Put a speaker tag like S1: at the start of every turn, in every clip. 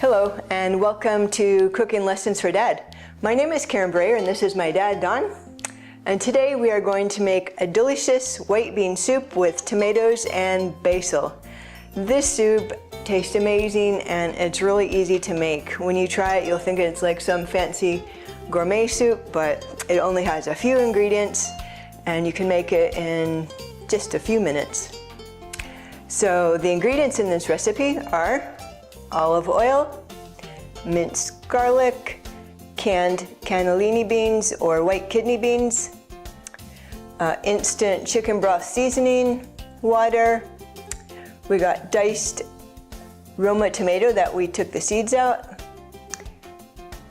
S1: Hello and welcome to Cooking Lessons for Dad. My name is Karen Breyer and this is my dad, Don. And today we are going to make a delicious white bean soup with tomatoes and basil. This soup tastes amazing and it's really easy to make. When you try it, you'll think it's like some fancy gourmet soup, but it only has a few ingredients and you can make it in just a few minutes. So the ingredients in this recipe are olive oil, minced garlic, canned cannellini beans or white kidney beans, instant chicken broth seasoning, water. We got diced Roma tomato that we took the seeds out,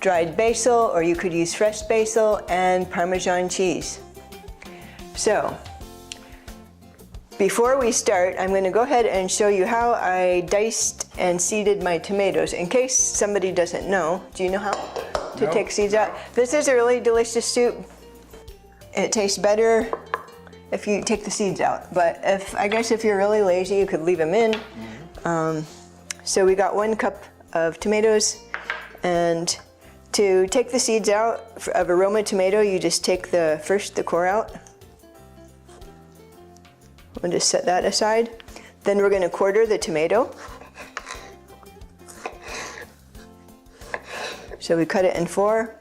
S1: dried basil, or you could use fresh basil, and Parmesan cheese. So, before we start, I'm going to go ahead and show you how I diced and seeded my tomatoes. In case somebody doesn't know, do you know how to take seeds out? This is a really delicious soup. It tastes better if you take the seeds out, but I guess if you're really lazy, you could leave them in. So we got 1 cup of tomatoes, and to take the seeds out of a Roma tomato, you just take the core out. We'll just set that aside. Then we're going to quarter the tomato. So we cut it in 4.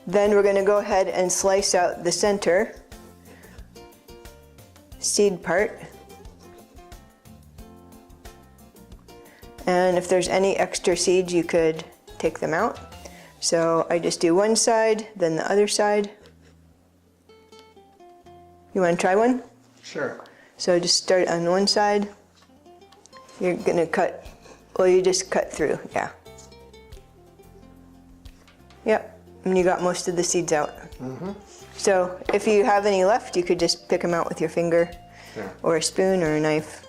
S1: Then we're going to go ahead and slice out the center seed part. And if there's any extra seeds, you could take them out. So I just do one side, then the other side. You want to try one?
S2: Sure.
S1: So just start on one side. You're gonna cut, well, you just cut through, yeah. Yep, and you got most of the seeds out. So if you have any left, you could just pick them out with your finger, or a spoon or a knife.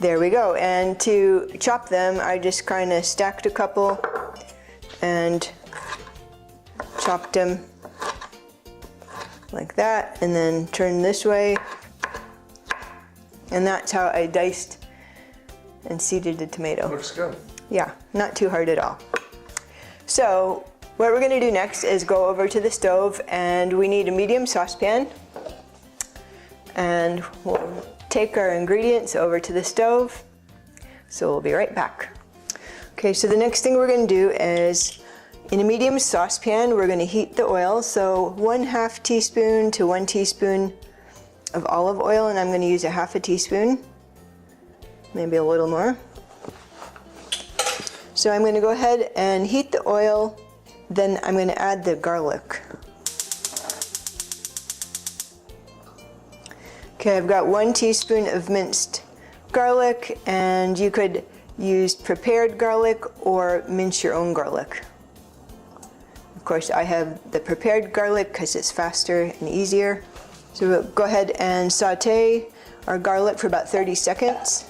S1: There we go. And to chop them, I just kind of stacked a couple and chopped them like that, and then turn this way. And that's how I diced and seeded the tomato.
S2: Looks good.
S1: Yeah, not too hard at all. So what we're going to do next is go over to the stove, and we need a medium saucepan. And we'll take our ingredients over to the stove. So we'll be right back. Okay, so the next thing we're going to do is, in a medium saucepan, we're going to heat the oil. So 1/2 teaspoon to 1 teaspoon of olive oil, and I'm going to use a 1/2 teaspoon, maybe a little more. So I'm going to go ahead and heat the oil, then I'm going to add the garlic. Okay, I've got 1 teaspoon of minced garlic, and you could use prepared garlic or mince your own garlic. Of course, I have the prepared garlic because it's faster and easier. So we'll go ahead and saute our garlic for about 30 seconds.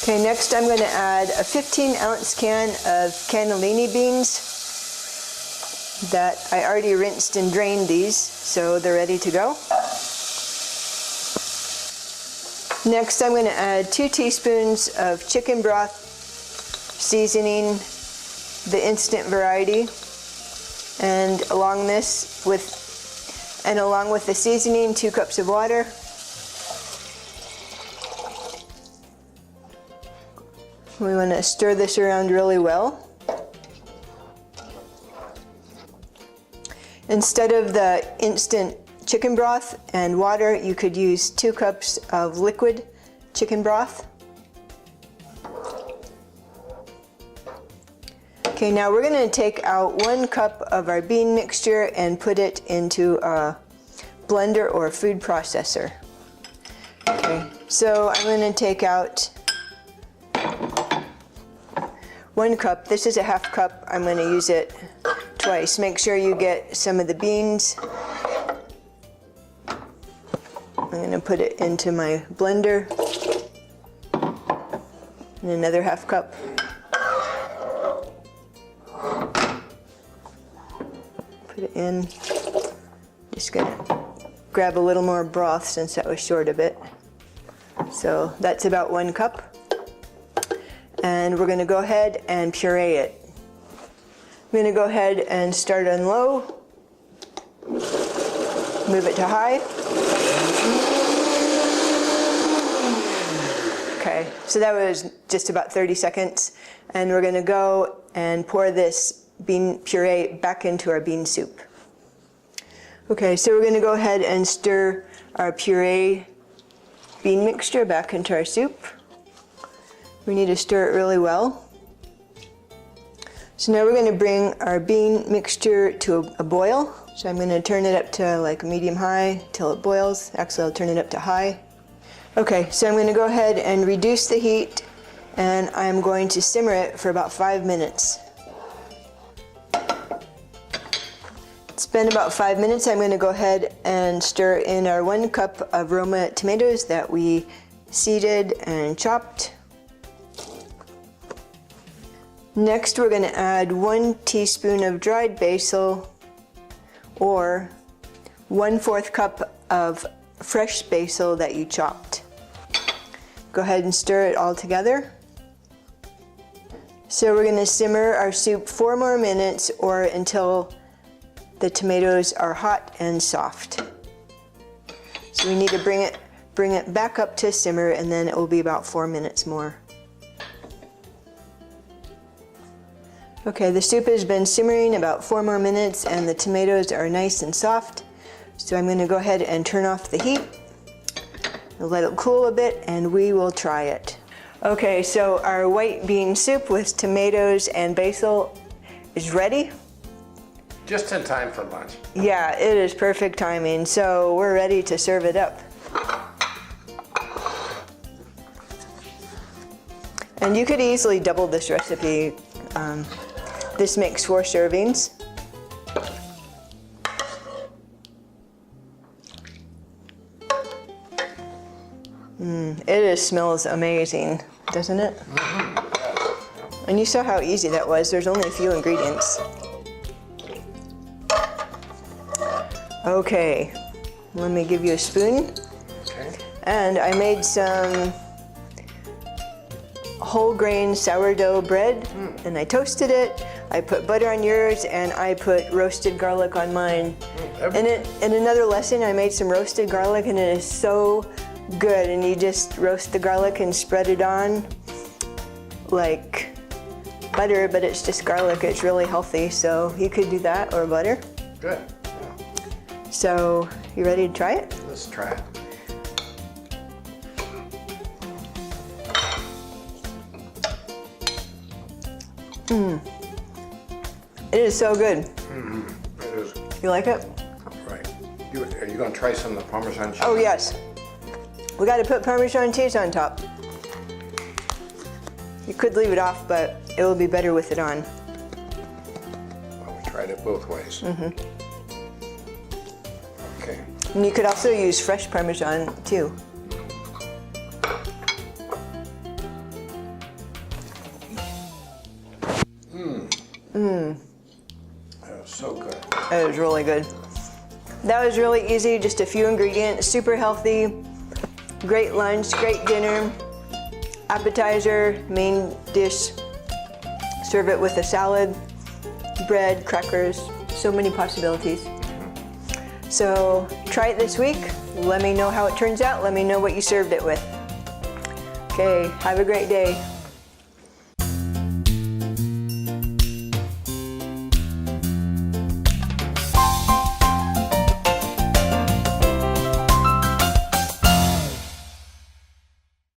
S1: Okay, next I'm going to add a 15-ounce can of cannellini beans that I already rinsed and drained these, so they're ready to go. Next I'm going to add 2 teaspoons of chicken broth seasoning, the instant variety. And along with the seasoning, 2 cups of water. We want to stir this around really well. Instead of the instant chicken broth and water, you could use 2 cups of liquid chicken broth. Okay, now we're going to take out 1 cup of our bean mixture and put it into a blender or food processor. Okay, so I'm going to take out 1 cup. This is a 1/2 cup. I'm going to use it twice. Make sure you get some of the beans. I'm going to put it into my blender. And another 1/2 cup. Put it in. Just gonna grab a little more broth since that was short of it. So that's about 1 cup. and we're gonna go ahead and puree it. I'm gonna go ahead and start on low, move it to high. Okay, so that was just about 30 seconds, and we're gonna go and pour this bean puree back into our bean soup. Okay, so we're gonna go ahead and stir our puree bean mixture back into our soup. We need to stir it really well. So now we're gonna bring our bean mixture to a boil. So I'm gonna turn it up to like medium-high till it boils. Actually, I'll turn it up to high. Okay, so I'm gonna go ahead and reduce the heat, and I'm going to simmer it for about 5 minutes. It's been about 5 minutes. I'm gonna go ahead and stir in our 1 cup of Roma tomatoes that we seeded and chopped. Next, we're gonna add 1 teaspoon of dried basil, or 1/4 cup of fresh basil that you chopped. Go ahead and stir it all together. So we're gonna simmer our soup 4 more minutes, or until the tomatoes are hot and soft. So we need to bring it back up to simmer, and then it will be about 4 minutes more. Okay, the soup has been simmering about 4 more minutes, and the tomatoes are nice and soft. So I'm gonna go ahead and turn off the heat, let it cool a bit, and we will try it. Okay, so our white bean soup with tomatoes and basil is ready.
S2: Just in time for lunch.
S1: Yeah, it is perfect timing, so we're ready to serve it up. And you could easily double this recipe. This makes 4 servings. It smells amazing, doesn't it? Mm-hmm. And you saw how easy that was. There's only a few ingredients. Okay, let me give you a spoon.
S2: Okay.
S1: And I made some whole grain sourdough bread, and I toasted it. I put butter on yours, and I put roasted garlic on mine. And in another lesson, I made some roasted garlic, and it is so good. And you just roast the garlic and spread it on like butter, but it's just garlic. It's really healthy, so you could do that, or butter.
S2: Good.
S1: So, you ready to try it?
S2: Let's try it.
S1: It is so good.
S2: It is.
S1: You like it?
S2: Right. Are you going to try some of the Parmesan cheese?
S1: Oh, yes. We got to put Parmesan cheese on top. You could leave it off, but it will be better with it on.
S2: Well, we tried it both ways. Mm-hmm. Okay.
S1: And you could also use fresh Parmesan, too.
S2: That was so good.
S1: It was really good. That was really easy, just a few ingredients, super healthy, great lunch, great dinner, appetizer, main dish. Serve it with a salad, bread, crackers, so many possibilities. So try it this week. Let me know how it turns out. Let me know what you served it with. Okay, have a great day.